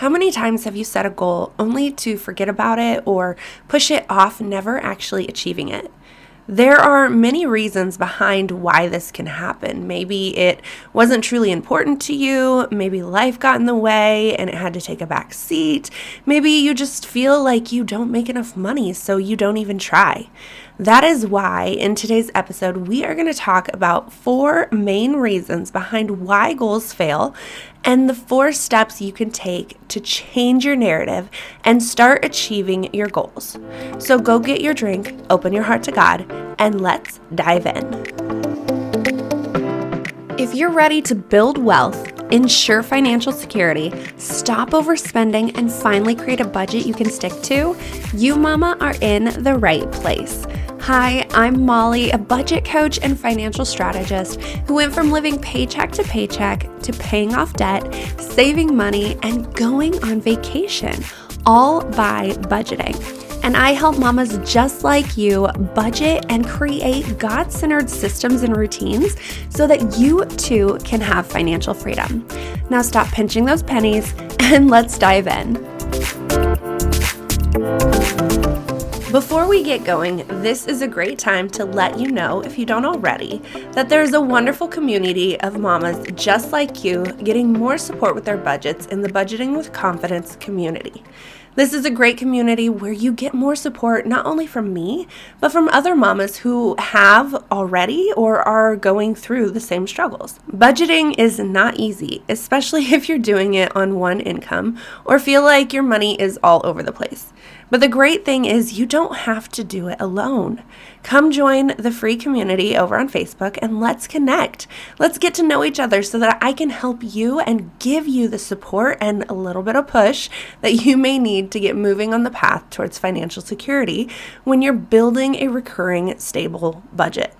How many times have you set a goal only to forget about it or push it off, never actually achieving it? There are many reasons behind why this can happen. Maybe it wasn't truly important to you. Maybe life got in the way and it had to take a back seat. Maybe you just feel like you don't make enough money, so you don't even try. That is why in today's episode, we are going to talk about 4 main reasons behind why goals fail and the 4 steps you can take to change your narrative and start achieving your goals. So go get your drink, open your heart to God, and let's dive in. If you're ready to build wealth, ensure financial security, stop overspending, and finally create a budget you can stick to, you mama are in the right place. Hi, I'm Molly, a budget coach and financial strategist who went from living paycheck to paycheck to paying off debt, saving money, and going on vacation, all by budgeting. And I help mamas just like you budget and create God-centered systems and routines so that you too can have financial freedom. Now stop pinching those pennies and let's dive in. Before we get going, this is a great time to let you know, if you don't already, that there's a wonderful community of mamas just like you getting more support with their budgets in the Budgeting with Confidence community. This is a great community where you get more support not only from me, but from other mamas who have already or are going through the same struggles. Budgeting is not easy, especially if you're doing it on one income or feel like your money is all over the place. But the great thing is you don't have to do it alone. Come join the free community over on Facebook and let's connect. Let's get to know each other so that I can help you and give you the support and a little bit of push that you may need to get moving on the path towards financial security when you're building a recurring, stable budget.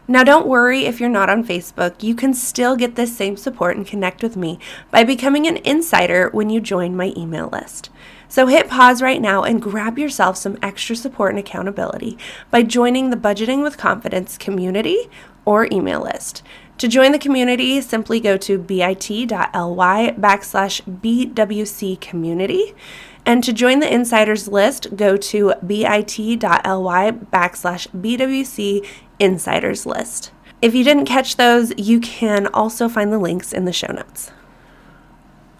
Now, don't worry if you're not on Facebook. You can still get this same support and connect with me by becoming an insider when you join my email list. So hit pause right now and grab yourself some extra support and accountability by joining the Budgeting with Confidence community or email list. To join the community, simply go to bit.ly/BWC community. And to join the insiders list, go to bit.ly/BWC insiders list. If you didn't catch those, you can also find the links in the show notes.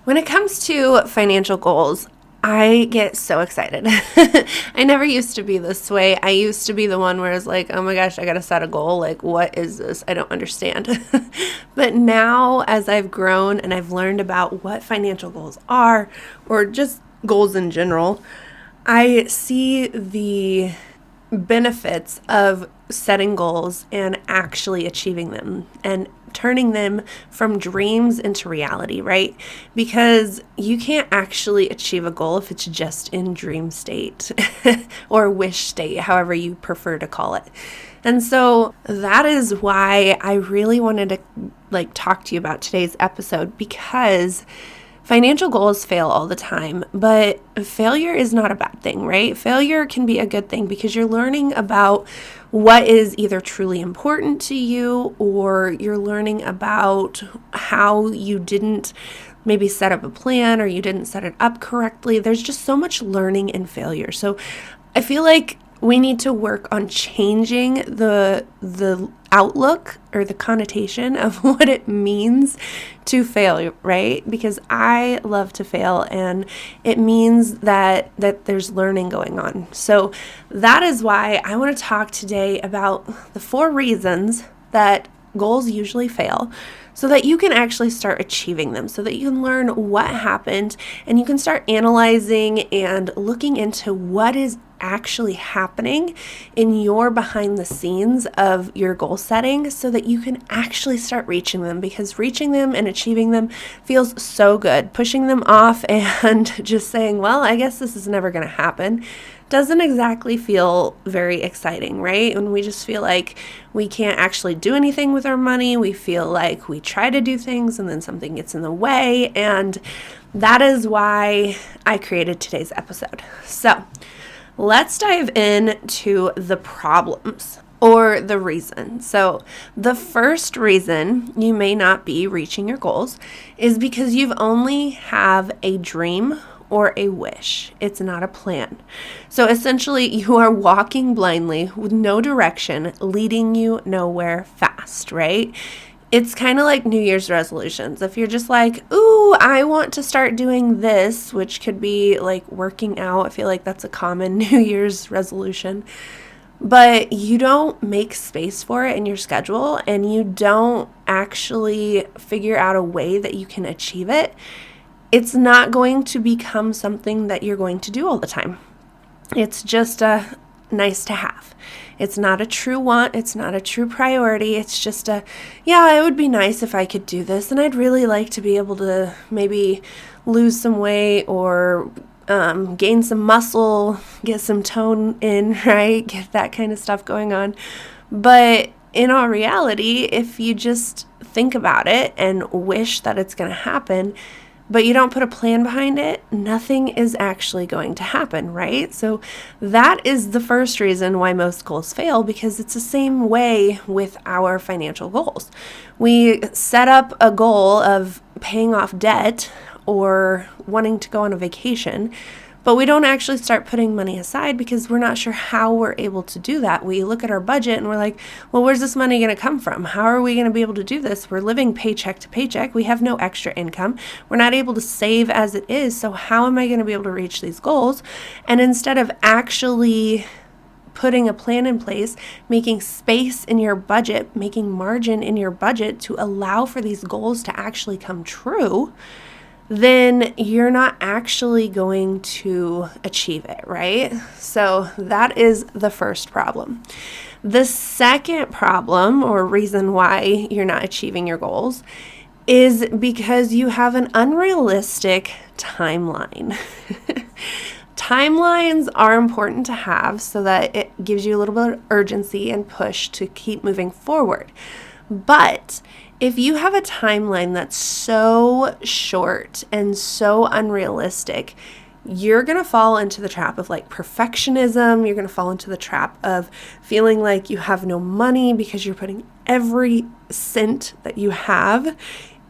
When it comes to financial goals, I get so excited. I never used to be this way. I used to be the one where it's like, oh my gosh, I got to set a goal. Like, what is this? I don't understand. But now as I've grown and I've learned about what financial goals are, or just goals in general, I see the benefits of setting goals and actually achieving them and turning them from dreams into reality, right? Because you can't actually achieve a goal if it's just in dream state or wish state, however you prefer to call it. And so that is why I really wanted to talk to you about today's episode, because financial goals fail all the time, but failure is not a bad thing, right? Failure can be a good thing because you're learning about what is either truly important to you, or you're learning about how you didn't maybe set up a plan or you didn't set it up correctly. There's just so much learning in failure. So I feel like we need to work on changing the outlook or the connotation of what it means to fail, right? Because I love to fail, and it means that there's learning going on. So that is why I want to talk today about the 4 reasons that goals usually fail, so that you can actually start achieving them, so that you can learn what happened and you can start analyzing and looking into what is actually happening in your behind the scenes of your goal setting, so that you can actually start reaching them, because reaching them and achieving them feels so good. Pushing them off and just saying, well, I guess this is never going to happen, doesn't exactly feel very exciting, right? When we just feel like we can't actually do anything with our money, we feel like we try to do things and then something gets in the way, and that is why I created today's episode. So let's dive into the problems. or the reason. So the first reason you may not be reaching your goals is because you've only have a dream or a wish. It's not a plan. So essentially you are walking blindly with no direction, leading you nowhere fast, right? It's kind of like New Year's resolutions. If you're just like, ooh, I want to start doing this, which could be like working out. I feel like that's a common New Year's resolution. But you don't make space for it in your schedule and you don't actually figure out a way that you can achieve it, it's not going to become something that you're going to do all the time. It's just a nice to have. It's not a true want. It's not a true priority. It's just yeah, it would be nice if I could do this. And I'd really like to be able to maybe lose some weight or gain some muscle, get some tone in, right? Get that kind of stuff going on. But in all reality, if you just think about it and wish that it's going to happen, but you don't put a plan behind it, nothing is actually going to happen, right? So that is the first reason why most goals fail, because it's the same way with our financial goals. We set up a goal of paying off debt or wanting to go on a vacation, but we don't actually start putting money aside because we're not sure how we're able to do that. We look at our budget and we're like, well, where's this money going to come from? How are we going to be able to do this? We're living paycheck to paycheck. We have no extra income. We're not able to save as it is. So how am I going to be able to reach these goals? And instead of actually putting a plan in place, making space in your budget, making margin in your budget to allow for these goals to actually come true, then you're not actually going to achieve it, right? So that is the first problem. The second problem or reason why you're not achieving your goals is because you have an unrealistic timeline. Timelines are important to have so that it gives you a little bit of urgency and push to keep moving forward. But if you have a timeline that's so short and so unrealistic, you're going to fall into the trap of like perfectionism. You're going to fall into the trap of feeling like you have no money because you're putting every cent that you have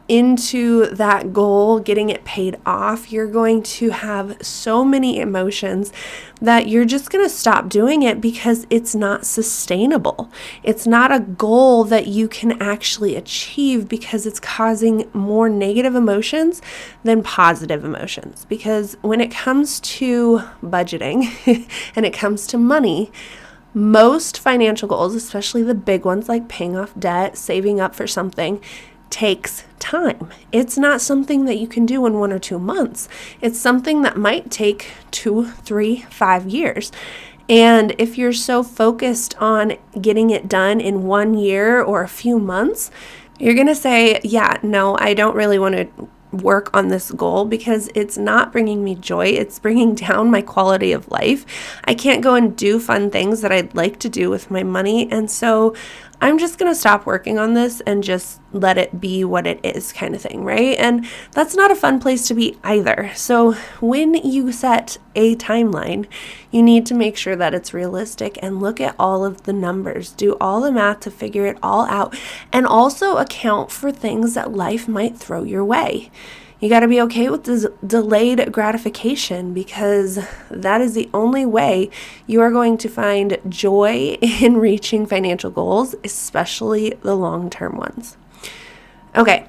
into that goal, getting it paid off. You're going to have so many emotions that you're just going to stop doing it because it's not sustainable. It's not a goal that you can actually achieve because it's causing more negative emotions than positive emotions. Because when it comes to budgeting and it comes to money, most financial goals, especially the big ones like paying off debt, saving up for something, takes time. It's not something that you can do in 1 or 2 months. It's something that might take 2, 3, 5 years. And if you're so focused on getting it done in 1 year or a few months, you're going to say, yeah, no, I don't really want to work on this goal because it's not bringing me joy. It's bringing down my quality of life. I can't go and do fun things that I'd like to do with my money. And so I'm just going to stop working on this and just let it be what it is kind of thing, right? And that's not a fun place to be either. So when you set a timeline, you need to make sure that it's realistic and look at all of the numbers, do all the math to figure it all out, and also account for things that life might throw your way. You got to be okay with this delayed gratification because that is the only way you are going to find joy in reaching financial goals, especially the long-term ones. Okay,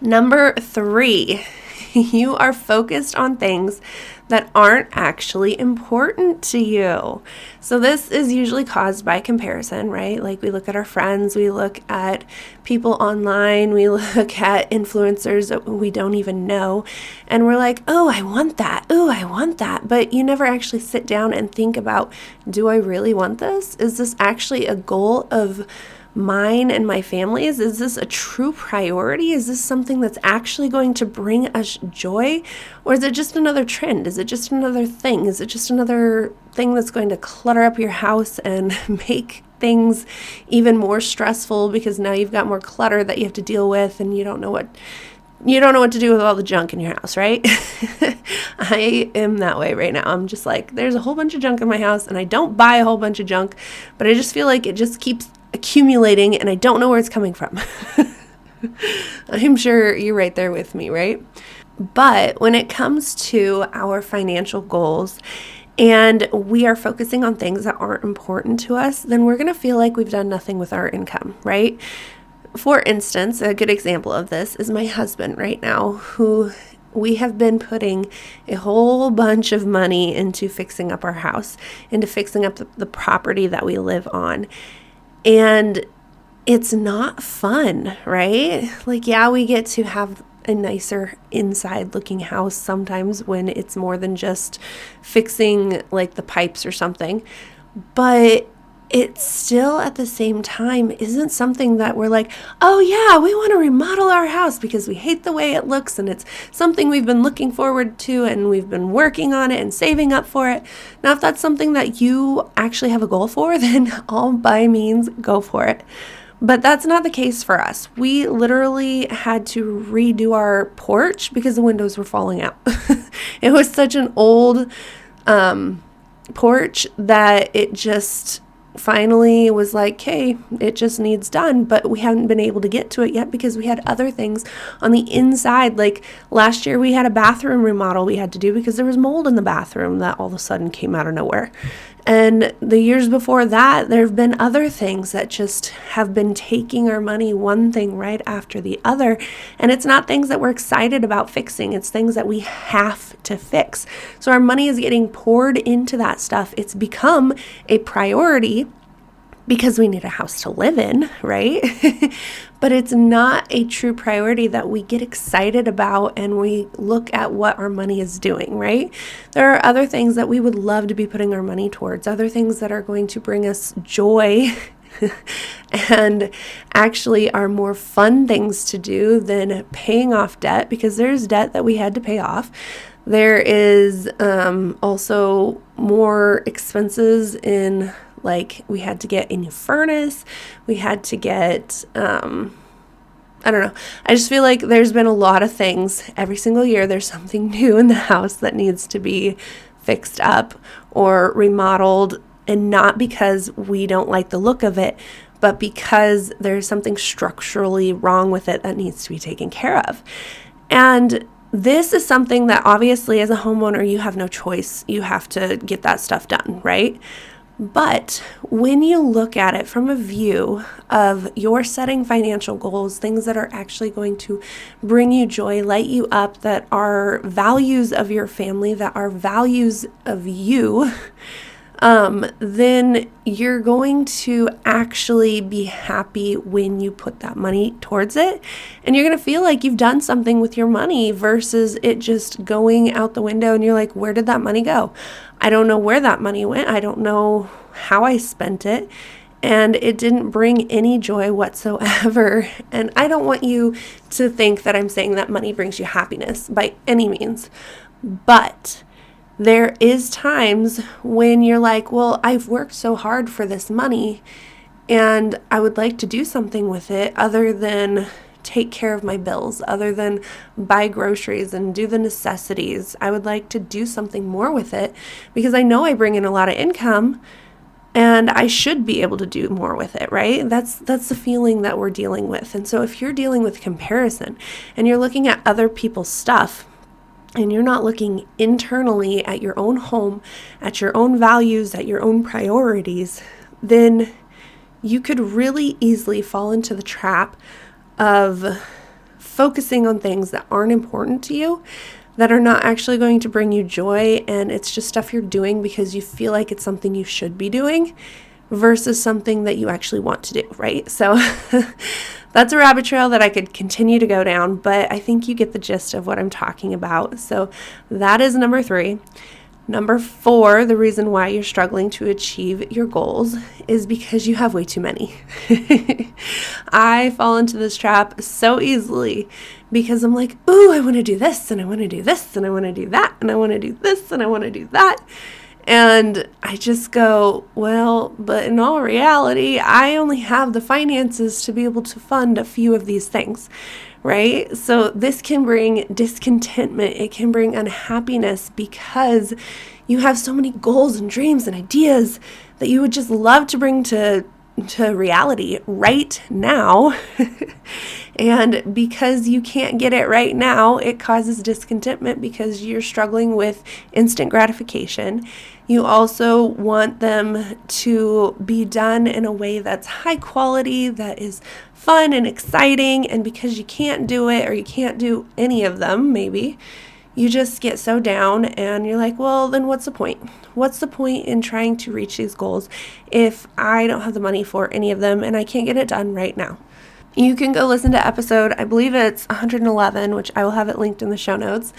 number 3, you are focused on things that aren't actually important to you. So this is usually caused by comparison, right? Like we look at our friends, we look at people online, we look at influencers that we don't even know, and we're like, oh, I want that. Oh, I want that. But you never actually sit down and think about, do I really want this? Is this actually a goal of mine and my family's? Is this a true priority? Is this something that's actually going to bring us joy? Or is it just another trend? Is it just another thing? Is it just another thing that's going to clutter up your house and make things even more stressful because now you've got more clutter that you have to deal with and you don't know what to do with all the junk in your house, right? I am that way right now. I'm just like, there's a whole bunch of junk in my house, and I don't buy a whole bunch of junk, but I just feel like it just keeps accumulating, and I don't know where it's coming from. I'm sure you're right there with me, right? But when it comes to our financial goals, and we are focusing on things that aren't important to us, then we're going to feel like we've done nothing with our income, right? For instance, a good example of this is my husband right now, who we have been putting a whole bunch of money into fixing up our house, into fixing up the property that we live on. And it's not fun, right? Like, yeah, we get to have a nicer inside looking house sometimes when it's more than just fixing like the pipes or something, but it still at the same time isn't something that we're like, oh yeah, we want to remodel our house because we hate the way it looks, and it's something we've been looking forward to and we've been working on it and saving up for it. Now, if that's something that you actually have a goal for, then all by means go for it. But that's not the case for us. We literally had to redo our porch because the windows were falling out. It was such an old porch that it just finally was like, hey, it just needs done. But we haven't been able to get to it yet because we had other things on the inside. Like last year we had a bathroom remodel we had to do because there was mold in the bathroom that all of a sudden came out of nowhere. And the years before that, there have been other things that just have been taking our money, one thing right after the other. And it's not things that we're excited about fixing. It's things that we have to fix. So our money is getting poured into that stuff. It's become a priority because we need a house to live in, right? But it's not a true priority that we get excited about and we look at what our money is doing, right? There are other things that we would love to be putting our money towards, other things that are going to bring us joy and actually are more fun things to do than paying off debt, because there's debt that we had to pay off. There is also more expenses in, like, we had to get a new furnace. We had to get, I don't know. I just feel like there's been a lot of things. Every single year there's something new in the house that needs to be fixed up or remodeled. And not because we don't like the look of it, but because there's something structurally wrong with it that needs to be taken care of. And this is something that obviously as a homeowner, you have no choice. You have to get that stuff done, right? But when you look at it from a view of you're setting financial goals, things that are actually going to bring you joy, light you up, that are values of your family, that are values of you, then you're going to actually be happy when you put that money towards it. And you're going to feel like you've done something with your money versus it just going out the window and you're like, where did that money go? I don't know where that money went. I don't know how I spent it. And it didn't bring any joy whatsoever. And I don't want you to think that I'm saying that money brings you happiness by any means. But there is times when you're like, well, I've worked so hard for this money and I would like to do something with it other than take care of my bills, other than buy groceries and do the necessities. I would like to do something more with it because I know I bring in a lot of income and I should be able to do more with it, right? That's the feeling that we're dealing with. And so if you're dealing with comparison and you're looking at other people's stuff, and you're not looking internally at your own home, at your own values, at your own priorities, then you could really easily fall into the trap of focusing on things that aren't important to you, that are not actually going to bring you joy, and it's just stuff you're doing because you feel like it's something you should be doing versus something that you actually want to do, right? So that's a rabbit trail that I could continue to go down, but I think you get the gist of what I'm talking about. So that is number 3. Number 4, the reason why you're struggling to achieve your goals is because you have way too many. I fall into this trap so easily because I'm like, ooh, I want to do this, and I want to do this, and I want to do that, and I want to do this, and I want to do that. And I just go, well, but in all reality, I only have the finances to be able to fund a few of these things, right? So this can bring discontentment. It can bring unhappiness because you have so many goals and dreams and ideas that you would just love to bring to reality right now. And because you can't get it right now, it causes discontentment because you're struggling with instant gratification. You also want them to be done in a way that's high quality, that is fun and exciting. And because you can't do it, or you can't do any of them, maybe, you just get so down and you're like, well, then what's the point? What's the point in trying to reach these goals if I don't have the money for any of them and I can't get it done right now? You can go listen to episode, I believe it's 111, which I will have it linked in the show notes,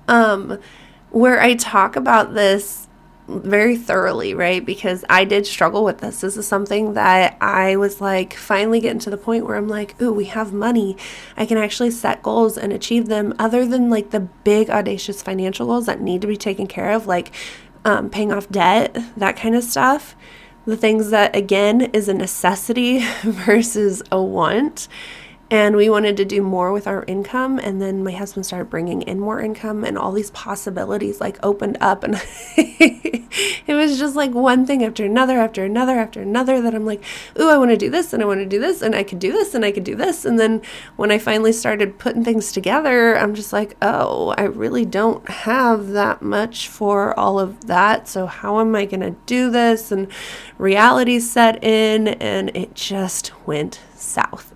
where I talk about this very thoroughly, right? Because I did struggle with this. This is something that I was like finally getting to the point where I'm like, ooh, we have money. I can actually set goals and achieve them other than like the big audacious financial goals that need to be taken care of, like paying off debt, that kind of stuff. The things that, again, is a necessity versus a want. And we wanted to do more with our income. And then my husband started bringing in more income and all these possibilities like opened up. And it was just like one thing after another, after another, after another that I'm like, ooh, I want to do this and I want to do this and I could do this and I could do this. And then when I finally started putting things together, I'm just like, oh, I really don't have that much for all of that. So how am I going to do this? And reality set in and it just went south.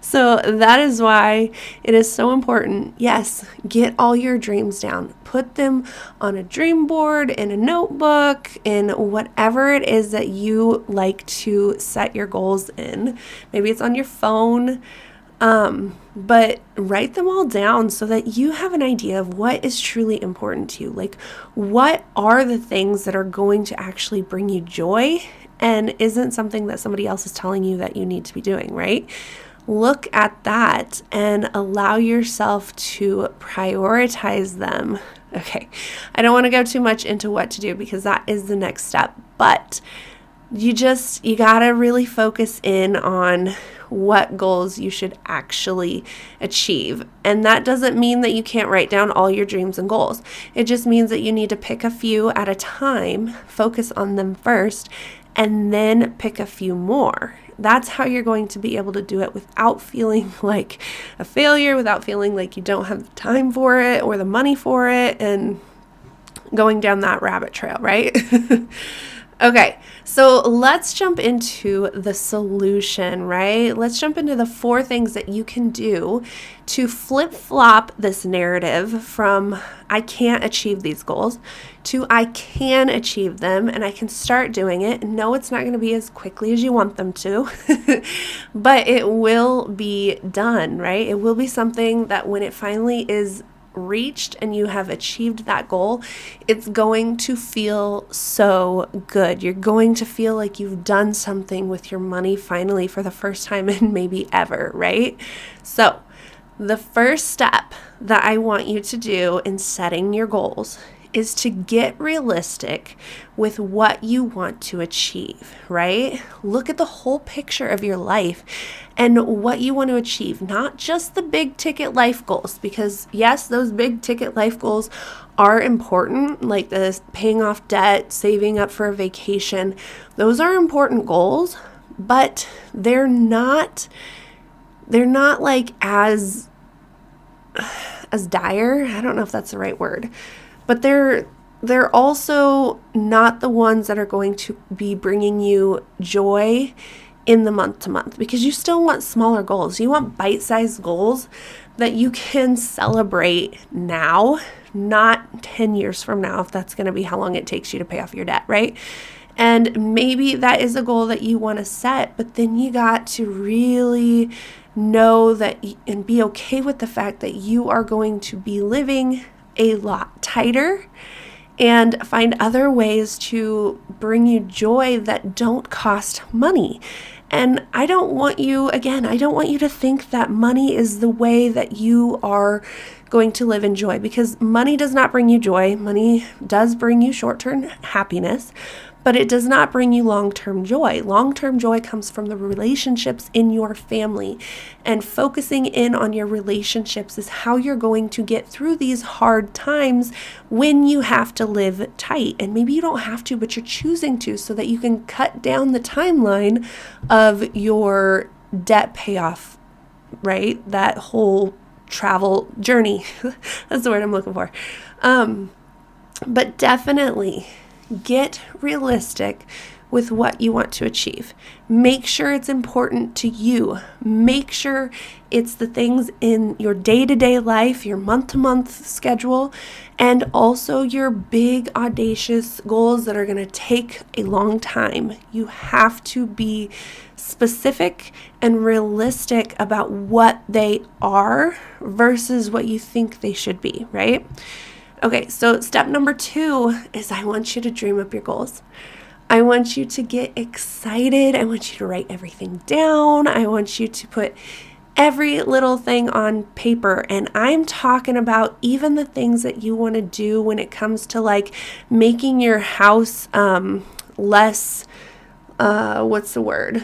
So that is why it is so important. Yes, get all your dreams down. Put them on a dream board, in a notebook, in whatever it is that you like to set your goals in. Maybe it's on your phone, but write them all down so that you have an idea of what is truly important to you. Like, what are the things that are going to actually bring you joy and isn't something that somebody else is telling you that you need to be doing, right? Look at that and allow yourself to prioritize them. Okay, I don't want to go too much into what to do because that is the next step, but you gotta really focus in on what goals you should actually achieve. And that doesn't mean that you can't write down all your dreams and goals. It just means that you need to pick a few at a time, focus on them first, and then pick a few more. That's how you're going to be able to do it without feeling like a failure, without feeling like you don't have the time for it or the money for it, and going down that rabbit trail, right? Okay, so let's jump into the solution, right? Let's jump into the 4 things that you can do to flip-flop this narrative from I can't achieve these goals to I can achieve them and I can start doing it. No, it's not going to be as quickly as you want them to, but it will be done, right? It will be something that when it finally is reached and you have achieved that goal, it's going to feel so good. You're going to feel like you've done something with your money finally for the first time in maybe ever, right? So the first step that I want you to do in setting your goals is to get realistic with what you want to achieve, right? Look at the whole picture of your life and what you want to achieve, not just the big ticket life goals, because yes, those big ticket life goals are important, like the paying off debt, saving up for a vacation. Those are important goals, but they're not like as dire. I don't know if that's the right word. But they're also not the ones that are going to be bringing you joy in the month to month, because you still want smaller goals. You want bite-sized goals that you can celebrate now, not 10 years from now, if that's going to be how long it takes you to pay off your debt, right? And maybe that is a goal that you want to set, but then you got to really know that and be okay with the fact that you are going to be living a lot tighter and find other ways to bring you joy that don't cost money. And I don't want you to think that money is the way that you are going to live in joy, because money does not bring you joy. Money does bring you short-term happiness, but it does not bring you long-term joy. Long-term joy comes from the relationships in your family, and focusing in on your relationships is how you're going to get through these hard times when you have to live tight. And maybe you don't have to, but you're choosing to, so that you can cut down the timeline of your debt payoff, right? That whole travel journey. That's the word I'm looking for. But definitely get realistic with what you want to achieve. Make sure it's important to you. Make sure it's the things in your day-to-day life, your month-to-month schedule, and also your big, audacious goals that are going to take a long time. You have to be specific and realistic about what they are versus what you think they should be, right? Okay, so step number 2 is I want you to dream up your goals. I want you to get excited. I want you to write everything down. I want you to put every little thing on paper. And I'm talking about even the things that you want to do when it comes to like making your house less, what's the word?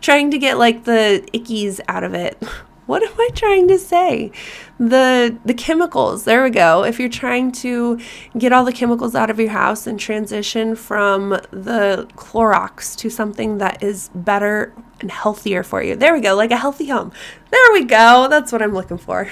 Trying to get like the ickies out of it. What am I trying to say? The chemicals. There we go. If you're trying to get all the chemicals out of your house and transition from the Clorox to something that is better and healthier for you. There we go. Like a healthy home. There we go. That's what I'm looking for.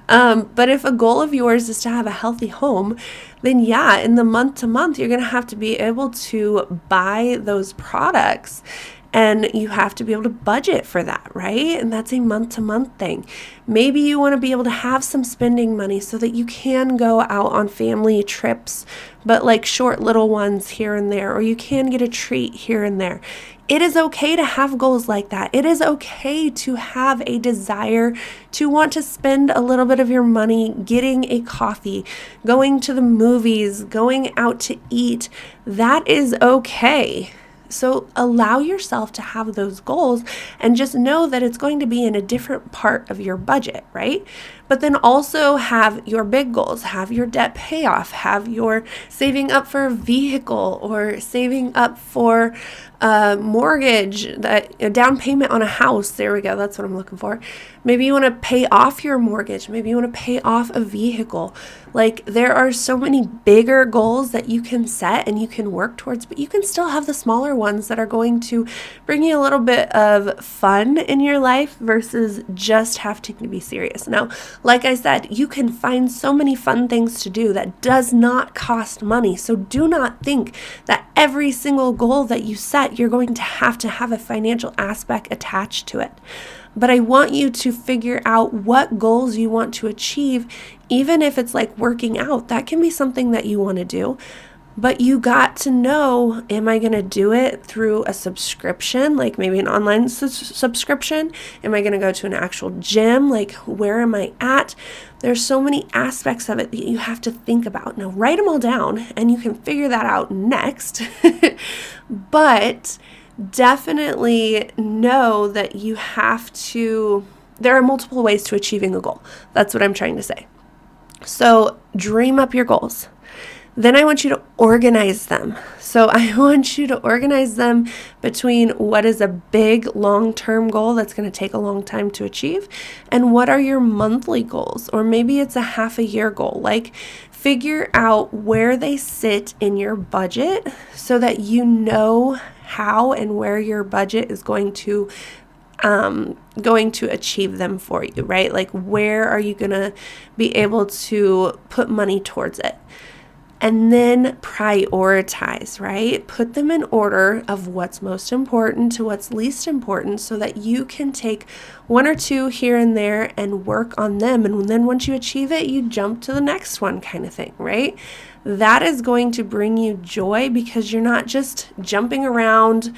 But if a goal of yours is to have a healthy home, then yeah, in the month to month, you're going to have to be able to buy those products. And you have to be able to budget for that, right? And that's a month-to-month thing. Maybe you want to be able to have some spending money so that you can go out on family trips, but like short little ones here and there, or you can get a treat here and there. It is okay to have goals like that. It is okay to have a desire to want to spend a little bit of your money getting a coffee, going to the movies, going out to eat. That is okay. So allow yourself to have those goals and just know that it's going to be in a different part of your budget, right? But then also have your big goals, have your debt payoff, have your saving up for a vehicle or saving up for a mortgage, a down payment on a house. There we go. That's what I'm looking for. Maybe you want to pay off your mortgage. Maybe you want to pay off a vehicle. Like there are so many bigger goals that you can set and you can work towards, but you can still have the smaller ones that are going to bring you a little bit of fun in your life versus just having to be serious. Now, like I said, you can find so many fun things to do that does not cost money. So do not think that every single goal that you set, you're going to have a financial aspect attached to it. But I want you to figure out what goals you want to achieve, even if it's like working out. That can be something that you want to do. But you got to know, am I going to do it through a subscription, like maybe an online subscription? Am I going to go to an actual gym? Like, where am I at? There's so many aspects of it that you have to think about. Now, write them all down, and you can figure that out next. But definitely know that you have to, there are multiple ways to achieving a goal. That's what I'm trying to say. So dream up your goals. Then I want you to organize them. So I want you to organize them between what is a big long-term goal that's going to take a long time to achieve and what are your monthly goals, or maybe it's a half a year goal. Like figure out where they sit in your budget so that you know how and where your budget is going to achieve them for you, right? Like where are you going to be able to put money towards it? And then prioritize, right? Put them in order of what's most important to what's least important so that you can take one or two here and there and work on them. And then once you achieve it, you jump to the next one kind of thing, right? That is going to bring you joy because you're not just jumping around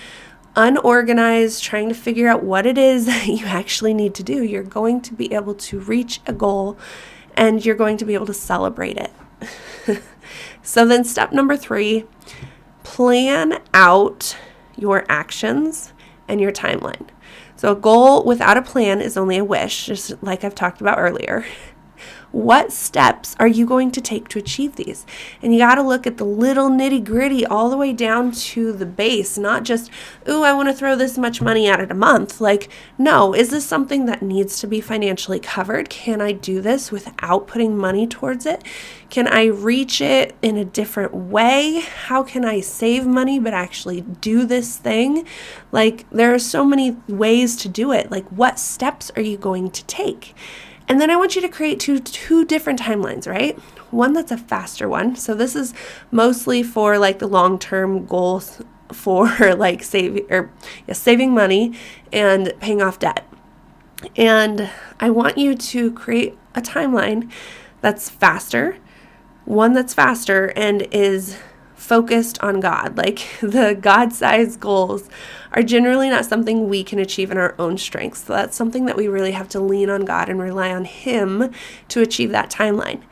unorganized, trying to figure out what it is that you actually need to do. You're going to be able to reach a goal and you're going to be able to celebrate it. So then step number 3, plan out your actions and your timeline. So a goal without a plan is only a wish, just like I've talked about earlier. What steps are you going to take to achieve these? And you got to look at the little nitty gritty all the way down to the base, not just, ooh, I want to throw this much money at it a month. Like, no, is this something that needs to be financially covered? Can I do this without putting money towards it? Can I reach it in a different way? How can I save money but actually do this thing? Like, there are so many ways to do it. Like, what steps are you going to take? And then I want you to create two different timelines, right? One that's a faster one. So this is mostly for like the long-term goals for like saving money and paying off debt. And I want you to create a timeline that's faster, one that's faster and is focused on God. Like, the God-sized goals are generally not something we can achieve in our own strength. So that's something that we really have to lean on God and rely on Him to achieve that timeline.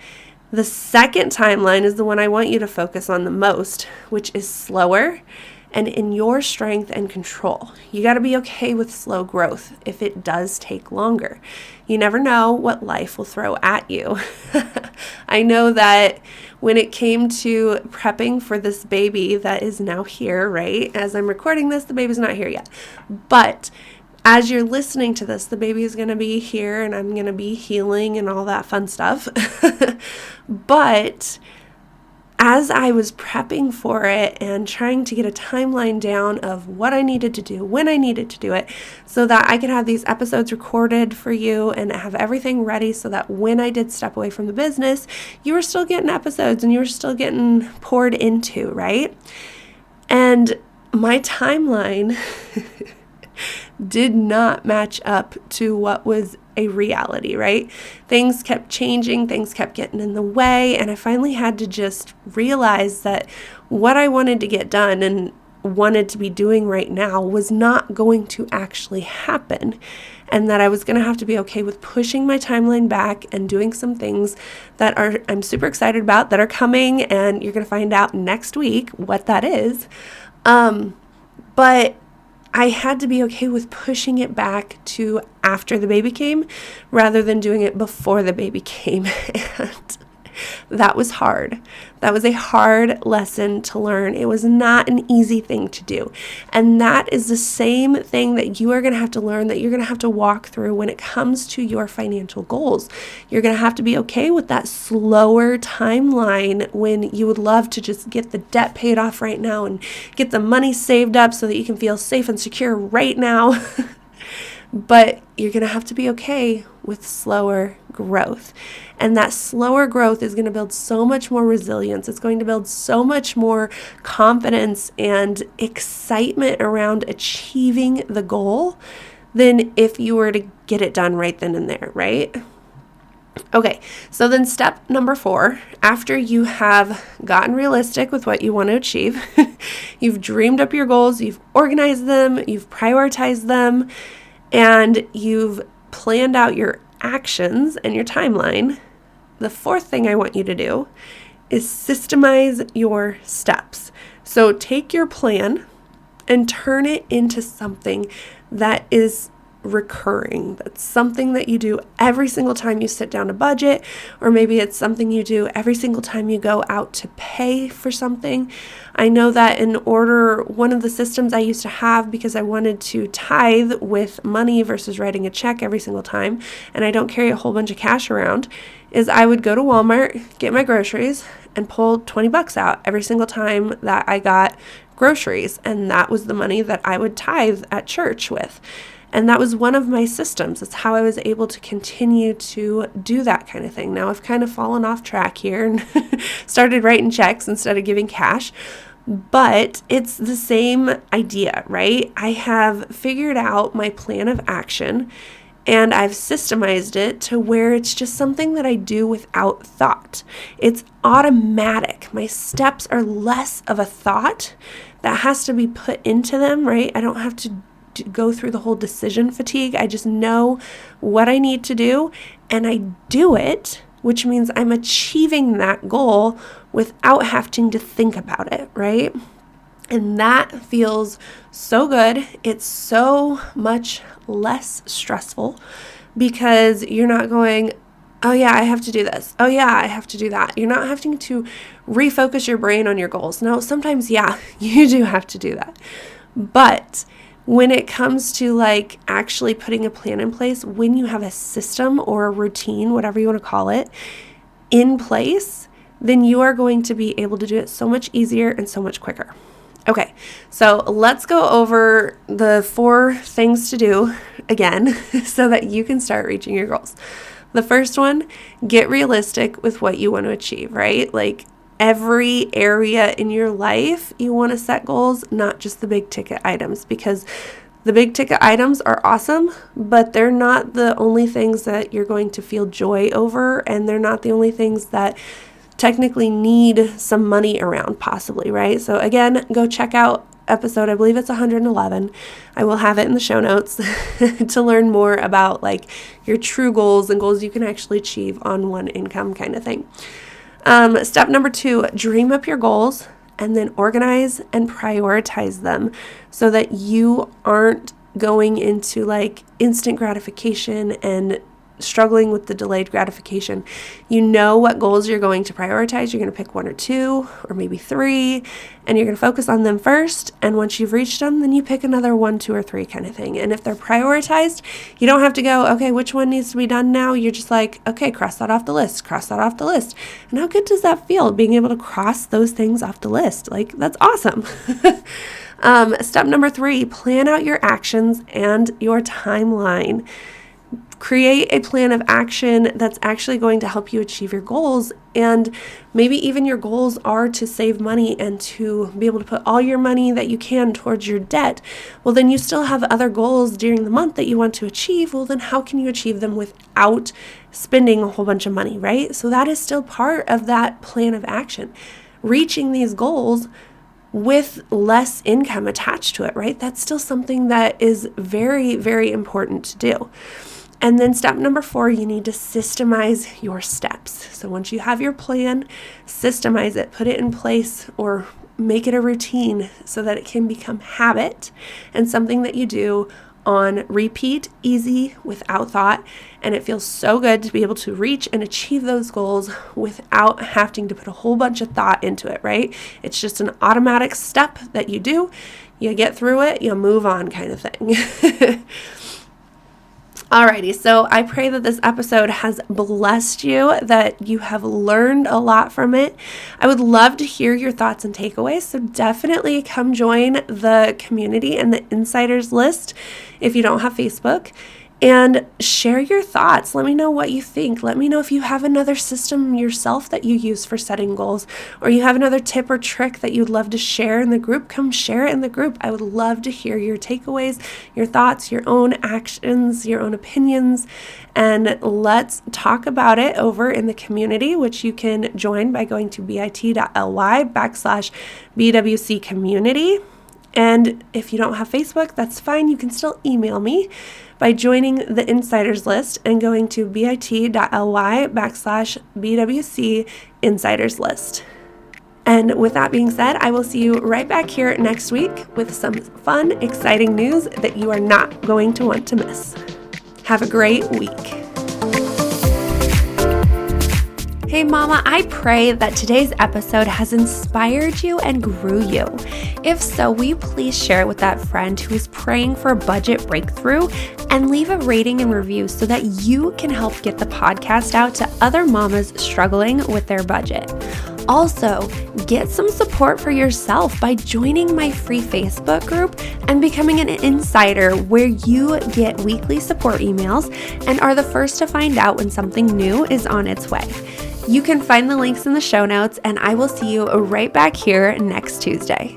The second timeline is the one I want you to focus on the most, which is slower and in your strength and control. You got to be okay with slow growth if it does take longer. You never know what life will throw at you. I know that when it came to prepping for this baby that is now here, right? As I'm recording this, the baby's not here yet. But as you're listening to this, the baby is going to be here and I'm going to be healing and all that fun stuff. But as I was prepping for it and trying to get a timeline down of what I needed to do, when I needed to do it, so that I could have these episodes recorded for you and have everything ready so that when I did step away from the business, you were still getting episodes and you were still getting poured into, right? And my timeline did not match up to what was a reality, right? Things kept changing, things kept getting in the way, and I finally had to just realize that what I wanted to get done and wanted to be doing right now was not going to actually happen, and that I was going to have to be okay with pushing my timeline back and doing some things that I'm super excited about that are coming, and you're going to find out next week what that is. But I had to be okay with pushing it back to after the baby came rather than doing it before the baby came. And that was hard. That was a hard lesson to learn. It was not an easy thing to do. And that is the same thing that you are going to have to learn, that you're going to have to walk through when it comes to your financial goals. You're going to have to be okay with that slower timeline when you would love to just get the debt paid off right now and get the money saved up so that you can feel safe and secure right now. But you're going to have to be okay with slower growth. And that slower growth is going to build so much more resilience. It's going to build so much more confidence and excitement around achieving the goal than if you were to get it done right then and there, right? Okay, so then step number 4, after you have gotten realistic with what you want to achieve, you've dreamed up your goals, you've organized them, you've prioritized them, and you've planned out your actions and your timeline. The fourth thing I want you to do is systemize your steps. So take your plan and turn it into something that is recurring. That's something that you do every single time you sit down to budget, or maybe it's something you do every single time you go out to pay for something. I know that one of the systems I used to have, because I wanted to tithe with money versus writing a check every single time, and I don't carry a whole bunch of cash around, is I would go to Walmart, get my groceries, and pull $20 out every single time that I got groceries, and that was the money that I would tithe at church with. And that was one of my systems. It's how I was able to continue to do that kind of thing. Now I've kind of fallen off track here and started writing checks instead of giving cash. But it's the same idea, right? I have figured out my plan of action and I've systemized it to where it's just something that I do without thought. It's automatic. My steps are less of a thought that has to be put into them, right? I don't have to go through the whole decision fatigue. I just know what I need to do and I do it, which means I'm achieving that goal without having to think about it, right? And that feels so good. It's so much less stressful because you're not going, oh yeah, I have to do this. Oh yeah, I have to do that. You're not having to refocus your brain on your goals. No, sometimes, yeah, you do have to do that. But when it comes to like actually putting a plan in place, when you have a system or a routine, whatever you want to call it, in place, then you are going to be able to do it so much easier and so much quicker. Okay, so let's go over the 4 things to do again so that you can start reaching your goals. The first one, get realistic with what you want to achieve, right? Like every area in your life, you want to set goals, not just the big ticket items, because the big ticket items are awesome, but they're not the only things that you're going to feel joy over, and they're not the only things that technically need some money around possibly, right? So again, go check out episode, I believe it's 111. I will have it in the show notes to learn more about like your true goals and goals you can actually achieve on one income kind of thing. Step number 2, dream up your goals and then organize and prioritize them so that you aren't going into like instant gratification and struggling with the delayed gratification. You know what goals you're going to prioritize. You're going to pick 1 or 2 or maybe 3, and you're going to focus on them first. And once you've reached them, then you pick another 1, 2, or 3 kind of thing. And if they're prioritized, you don't have to go, okay, which one needs to be done now? You're just like, okay, cross that off the list, cross that off the list. And how good does that feel, being able to cross those things off the list? Like, that's awesome. Step number 3, plan out your actions and your timeline. Create a plan of action that's actually going to help you achieve your goals. And maybe even your goals are to save money and to be able to put all your money that you can towards your debt. Well, then you still have other goals during the month that you want to achieve. Well, then how can you achieve them without spending a whole bunch of money, right? So that is still part of that plan of action. Reaching these goals with less income attached to it, right? That's still something that is very, very important to do. And then step number 4, you need to systemize your steps. So once you have your plan, systemize it, put it in place, or make it a routine so that it can become habit and something that you do on repeat, easy, without thought. And it feels so good to be able to reach and achieve those goals without having to put a whole bunch of thought into it, right? It's just an automatic step that you do. You get through it, you move on kind of thing. Alrighty, so I pray that this episode has blessed you, that you have learned a lot from it. I would love to hear your thoughts and takeaways, so definitely come join the community and the insiders list if you don't have Facebook. And share your thoughts. Let me know what you think. Let me know if you have another system yourself that you use for setting goals, or you have another tip or trick that you'd love to share in the group. Come share it in the group. I would love to hear your takeaways, your thoughts, your own actions, your own opinions, and let's talk about it over in the community, which you can join by going to bit.ly/BWC community. And if you don't have Facebook, that's fine. You can still email me by joining the insiders list and going to bit.ly/BWC insiders list. And with that being said, I will see you right back here next week with some fun, exciting news that you are not going to want to miss. Have a great week. Hey mama, I pray that today's episode has inspired you and grew you. If so, will you please share it with that friend who is praying for a budget breakthrough, and leave a rating and review so that you can help get the podcast out to other mamas struggling with their budget. Also, get some support for yourself by joining my free Facebook group and becoming an insider, where you get weekly support emails and are the first to find out when something new is on its way. You can find the links in the show notes, and I will see you right back here next Tuesday.